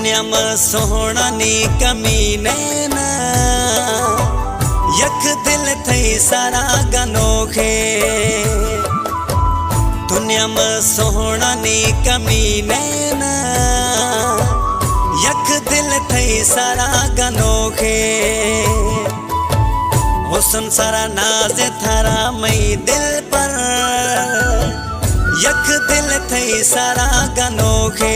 दुनिया में सोहना नी कमी नैना यक दिल थई सारा गनोखे। दुनिया में सोहना नी कमी नैना यक दिल थई सारा गनोखे। हुस्न सारा नाज थारा मई दिल पर यक दिल थई सारा गनोखे।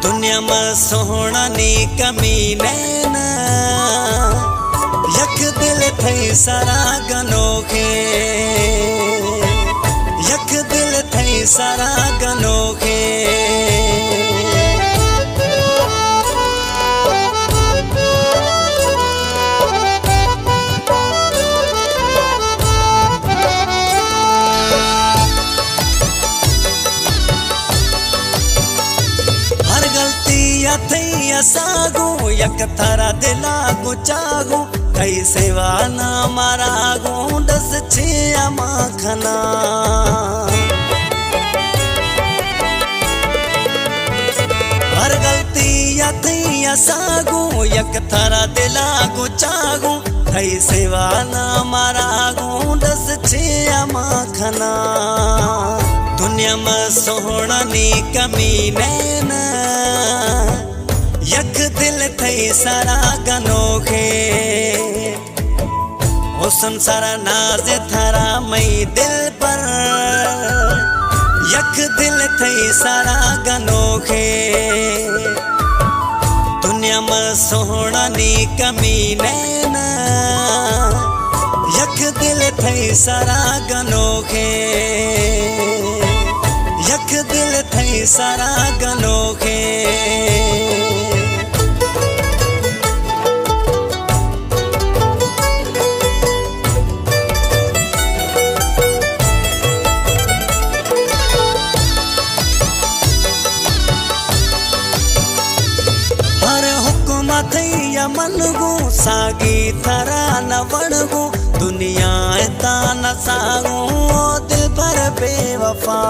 दुनिया में सोहना नी कमी नैना यक दिल थई सारा गनोखे। यक दिल थई सारा गनोखे। सागू यक थारा दिला गुचागू कई सेवा ना मारागू दस छिया माखना। हर गलती या सागू यक थारा दिला गुचागू कई सेवा ना मारागू दस छिया माखना। दुनिया में सोहना नी कमी नैना यक दिल थई सारा गनोखे। हुस्न सारा नाज थारा मई दिल पर यक दिल थई सारा गनोखे। दुनिया में सोहना नी कमी नैना यक दिल थई सारा गनोखे। यक दिल थई सारा गनोखे। मनगू सागी थरा न वणगू दुनिया ता न सागू दिल पर बेवफा।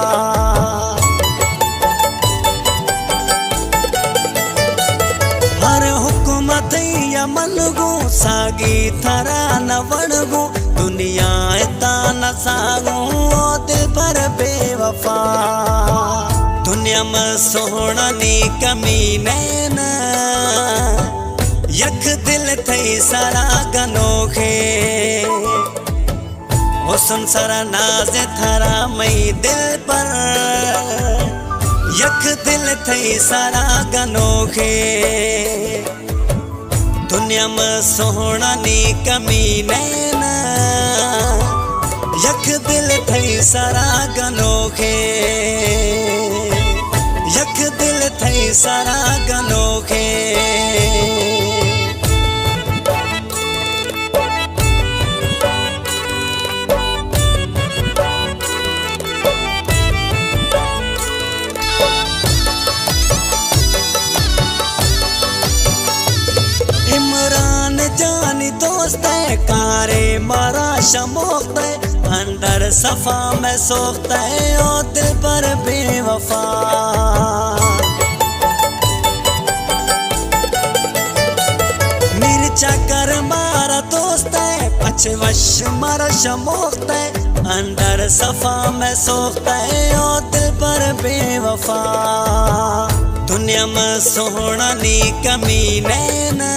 हर हुकूमत या मनगू सागी थरा न वणगू दुनिया ता न सागू दिल पर बेवफा। दुनिया में सोहना नी कमी नैना यक दिल थई सारा गनोखे। हुस्न सारा नाज थारा मई दिल पर यक दिल थई सारा गनोखे। दुनिया में सोहना नी कमी नैना यक दिल थई सारा गनोखे। यक दिल थई सारा गनोखे। इमरान जानी दोस्त है कारे मारा शमोक्त है अंदर सफा में सोखता है ओ दिल पर बेवफा। मिर्चा कर मारा दोस्त है पछे वश मारा शमोक्त है अंदर सफा में सोखता है ओ दिल पर बेवफा। दुनिया में सोहना नी कमी नैना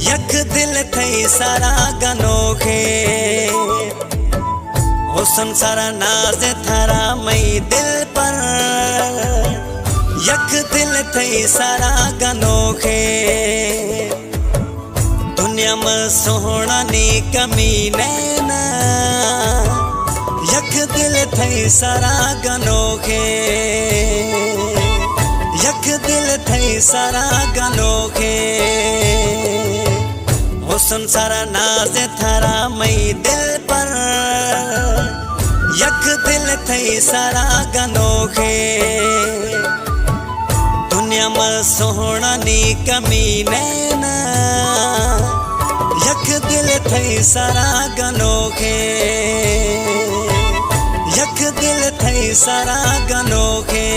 यक दिल थई सारा गनोखे। हुस्न सारा नाज थारा मई दिल पर यक दिल थई सारा गनोखे। दुनिया में सोहना नी कमी नैना यक दिल थई सारा गनोखे। यक दिल थई सारा गनोखे। हुस्न सारा नाज थारा मई दिल पर यक दिल थई सारा गनोखे। दुनिया में सोहना नी कमी नैना यक दिल थई सारा गनोखे। यक दिल थई सारा गनोखे।